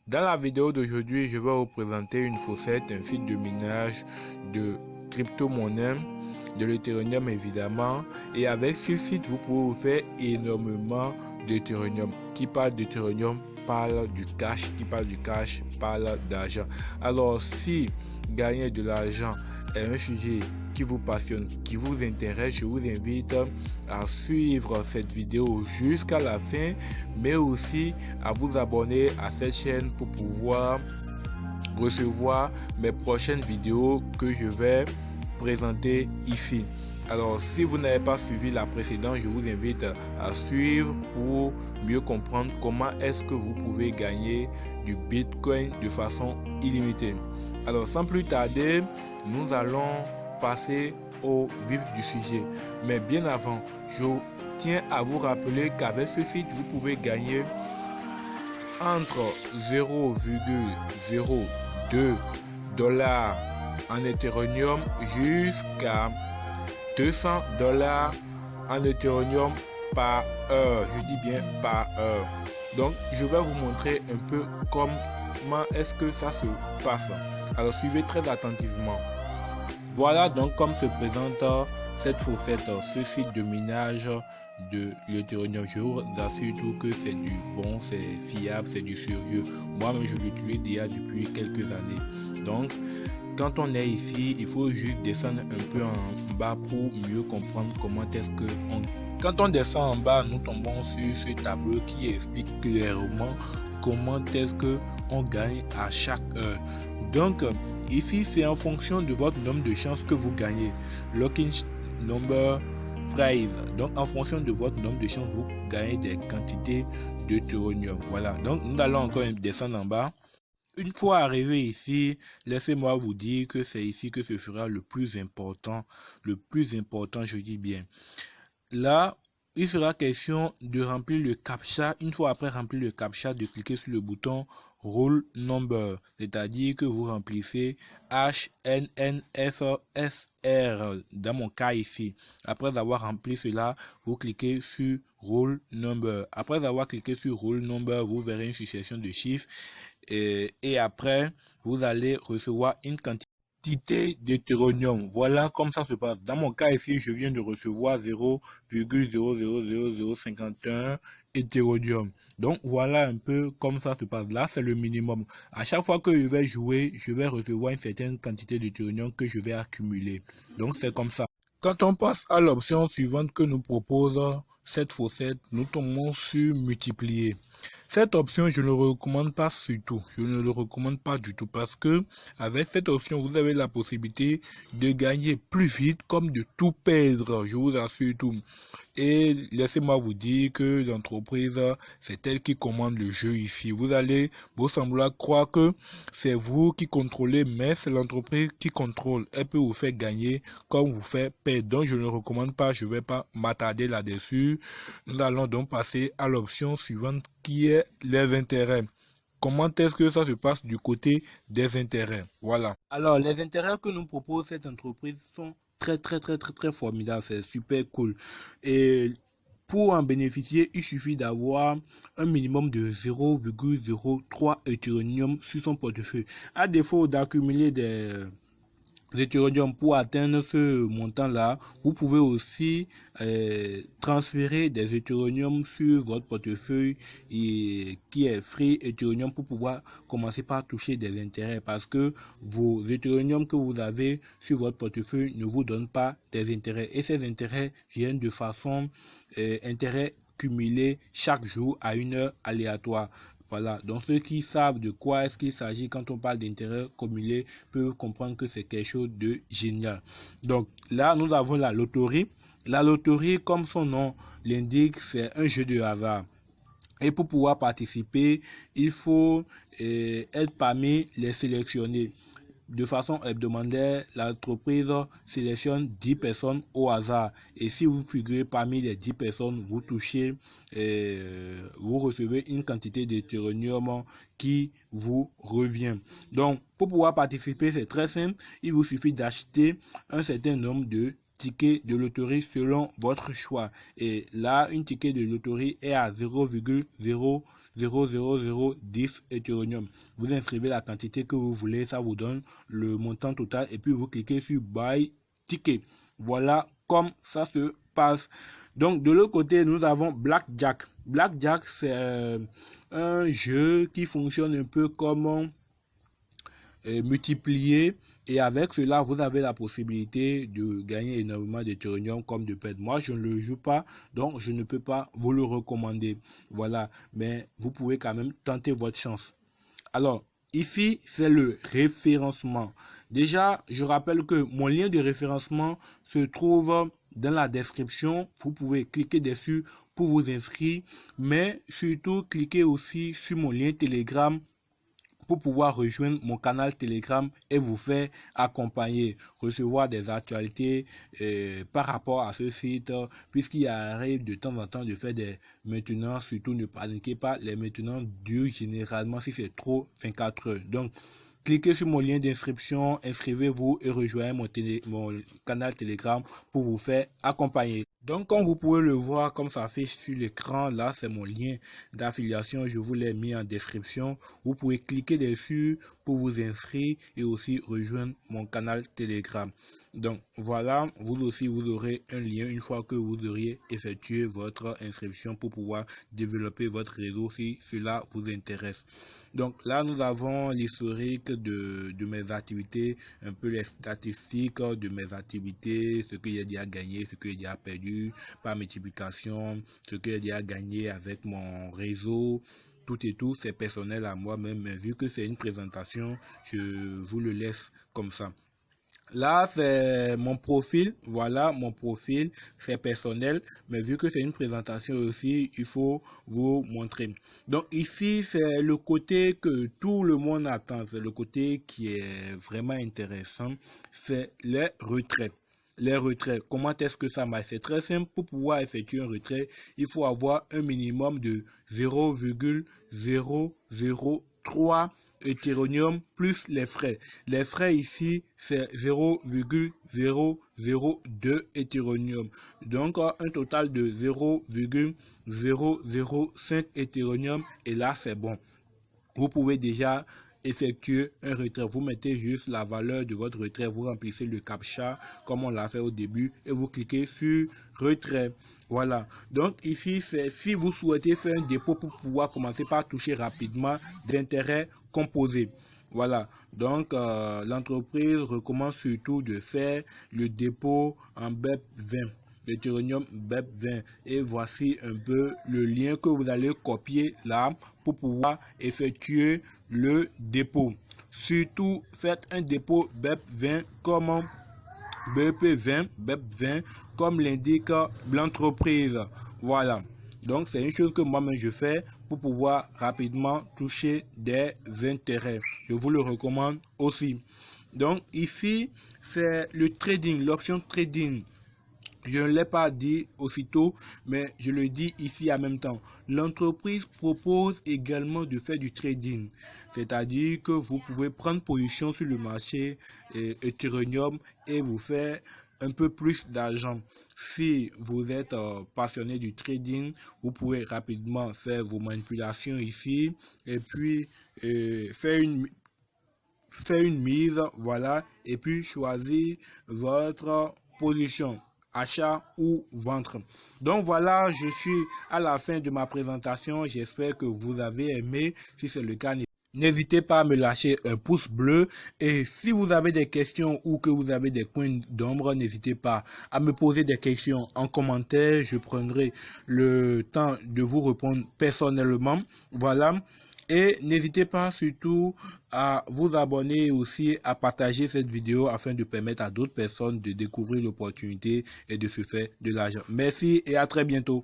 Dans la vidéo d'aujourd'hui, je vais vous présenter une faucette, un site de minage de crypto-monnaie, de l'Ethereum évidemment. Et avec ce site, vous pouvez vous faire énormément d'Ethereum. Qui parle d'Ethereum parle du cash, qui parle du cash parle d'argent. Alors si gagner de l'argent est un sujet qui vous passionne, qui vous intéresse, je vous invite à suivre cette vidéo jusqu'à la fin, mais aussi à vous abonner à cette chaîne pour pouvoir recevoir mes prochaines vidéos que je vais présenter ici. Alors, si vous n'avez pas suivi la précédente, je vous invite à suivre pour mieux comprendre comment est-ce que vous pouvez gagner du Bitcoin de façon illimitée. Alors, sans plus tarder, nous allons passer au vif du sujet. Mais bien avant, je tiens à vous rappeler qu'avec ce site, vous pouvez gagner entre 0,02 $ en Ethereum jusqu'à 200 $ en Ethereum par heure. Je dis bien par heure. Donc, je vais vous montrer un peu comment est-ce que ça se passe. Alors, suivez très attentivement. Voilà donc comme se présente cette faucette, ce site de minage de l'Ethereum. Je vous assure tout que c'est du bon, c'est fiable, c'est du sérieux. Moi-même, je l'utilise déjà depuis quelques années. Donc, quand on est ici, il faut juste descendre un peu en bas pour mieux comprendre comment est-ce que on... Quand on descend en bas, nous tombons sur ce tableau qui explique clairement comment est-ce que on gagne à chaque heure. Donc, ici, c'est en fonction de votre nombre de chances que vous gagnez. Locking number price. Donc, en fonction de votre nombre de chances, vous gagnez des quantités d'Ethereum. Voilà. Donc, nous allons encore descendre en bas. Une fois arrivé ici, laissez-moi vous dire que c'est ici que ce sera le plus important. Le plus important, je dis bien. Là, il sera question de remplir le CAPTCHA. Une fois après remplir le CAPTCHA, de cliquer sur le bouton Roll Number, c'est-à-dire que vous remplissez HNNFSR, dans mon cas ici. Après avoir rempli cela, vous cliquez sur Roll Number. Après avoir cliqué sur Roll Number, vous verrez une succession de chiffres et après, vous allez recevoir une quantité d'Ethereum. Voilà comme ça se passe. Dans mon cas ici, je viens de recevoir 0,000051 Ethereum. Donc voilà un peu comme ça se passe. Là, c'est le minimum. À chaque fois que je vais jouer, je vais recevoir une certaine quantité d'Ethereum que je vais accumuler. Donc c'est comme ça. Quand on passe à l'option suivante que nous propose cette faucette, nous tombons sur multiplier. Cette option, je ne le recommande pas surtout. Je ne le recommande pas du tout parce que avec cette option, vous avez la possibilité de gagner plus vite comme de tout perdre. Je vous assure tout. Et laissez-moi vous dire que l'entreprise, c'est elle qui commande le jeu ici. Vous allez vous sembler croire que c'est vous qui contrôlez, mais c'est l'entreprise qui contrôle. Elle peut vous faire gagner comme vous faire perdre. Donc je ne le recommande pas, je ne vais pas m'attarder là-dessus. Nous allons donc passer à l'option suivante qui est les intérêts. Comment est-ce que ça se passe du côté des intérêts? Voilà. Alors, les intérêts que nous propose cette entreprise sont très formidables. C'est super cool. Et pour en bénéficier, il suffit d'avoir un minimum de 0,03 Ethereum sur son portefeuille. À défaut d'accumuler des Ethereum pour atteindre ce montant-là, vous pouvez aussi transférer des Ethereum sur votre portefeuille qui est free Ethereum pour pouvoir commencer par toucher des intérêts parce que vos Ethereum que vous avez sur votre portefeuille ne vous donnent pas des intérêts et ces intérêts viennent de façon intérêts cumulés chaque jour à une heure aléatoire. Voilà, donc ceux qui savent de quoi est-ce qu'il s'agit quand on parle d'intérêt cumulé peuvent comprendre que c'est quelque chose de génial. Donc là, nous avons la loterie. La loterie, comme son nom l'indique, c'est un jeu de hasard. Et pour pouvoir participer, il faut être parmi les sélectionnés. De façon hebdomadaire, l'entreprise sélectionne 10 personnes au hasard. Et si vous figurez parmi les 10 personnes, vous touchez, vous recevez une quantité d'Ethereum qui vous revient. Donc, pour pouvoir participer, c'est très simple. Il vous suffit d'acheter un certain nombre de tickets de loterie selon votre choix. Et là, une ticket de loterie est à 0,00010 Ethereum. Vous inscrivez la quantité que vous voulez, ça vous donne le montant total et puis vous cliquez sur Buy Ticket. Voilà comme ça se passe. Donc de l'autre côté, nous avons Blackjack. Blackjack, c'est un jeu qui fonctionne un peu comme multiplier, et avec cela vous avez la possibilité de gagner énormément d'Ethereum comme de perdre. Moi je ne le joue pas, donc je ne peux pas vous le recommander, voilà, mais vous pouvez quand même tenter votre chance. Alors ici c'est le référencement. Déjà je rappelle que mon lien de référencement se trouve dans la description. Vous pouvez cliquer dessus pour vous inscrire, mais surtout cliquez aussi sur mon lien Telegram pour pouvoir rejoindre mon canal Telegram et vous faire accompagner, recevoir des actualités par rapport à ce site, puisqu'il arrive de temps en temps de faire des maintenances. Surtout ne paniquez pas, les maintenances durent généralement, si c'est trop, 24 heures. Donc cliquez sur mon lien d'inscription, inscrivez-vous et rejoignez mon canal Telegram pour vous faire accompagner. Donc comme vous pouvez le voir, comme ça affiche sur l'écran, là c'est mon lien d'affiliation, je vous l'ai mis en description. Vous pouvez cliquer dessus pour vous inscrire et aussi rejoindre mon canal Telegram. Donc voilà, vous aussi vous aurez un lien une fois que vous auriez effectué votre inscription pour pouvoir développer votre réseau si cela vous intéresse. Donc là nous avons l'historique de mes activités, un peu les statistiques de mes activités, ce que j'ai déjà gagné, ce que j'ai déjà perdu par multiplication, ce que j'ai déjà gagné avec mon réseau. Tout et tout, c'est personnel à moi-même, mais vu que c'est une présentation, je vous le laisse comme ça. Là, c'est mon profil. Voilà, mon profil, c'est personnel. Mais vu que c'est une présentation aussi, il faut vous montrer. Donc ici, c'est le côté que tout le monde attend. C'est le côté qui est vraiment intéressant. C'est les retraits. Les retraits, comment est-ce que ça marche? C'est très simple. Pour pouvoir effectuer un retrait, il faut avoir un minimum de 0,003 Ethereum plus les frais. Les frais ici, c'est 0,002 Ethereum. Donc, un total de 0,005 Ethereum. Et là, c'est bon. Vous pouvez déjà effectuer un retrait. Vous mettez juste la valeur de votre retrait, vous remplissez le captcha comme on l'a fait au début et vous cliquez sur retrait. Voilà. Donc ici, c'est si vous souhaitez faire un dépôt pour pouvoir commencer par toucher rapidement des intérêts composés. Voilà, donc l'entreprise recommande surtout de faire le dépôt en BEP20. L'Ethereum BEP20, et voici un peu le lien que vous allez copier là pour pouvoir effectuer le dépôt. Surtout faites un dépôt BEP20 comme BEP20 comme l'indique l'entreprise. Voilà, donc c'est une chose que moi-même je fais pour pouvoir rapidement toucher des intérêts. Je vous le recommande aussi. Donc ici c'est le trading, l'option trading. Je ne l'ai pas dit aussitôt, mais je le dis ici en même temps. L'entreprise propose également de faire du trading, c'est-à-dire que vous pouvez prendre position sur le marché Ethereum et vous faire un peu plus d'argent. Si vous êtes passionné du trading, vous pouvez rapidement faire vos manipulations ici et puis faire une mise, voilà, et puis choisir votre position, achat ou vente. Donc voilà, je suis à la fin de ma présentation. J'espère que vous avez aimé. Si c'est le cas, n'hésitez pas à me lâcher un pouce bleu, et si vous avez des questions ou que vous avez des points d'ombre, n'hésitez pas à me poser des questions en commentaire. Je prendrai le temps de vous répondre personnellement. Voilà. Et n'hésitez pas surtout à vous abonner et aussi à partager cette vidéo afin de permettre à d'autres personnes de découvrir l'opportunité et de se faire de l'argent. Merci et à très bientôt.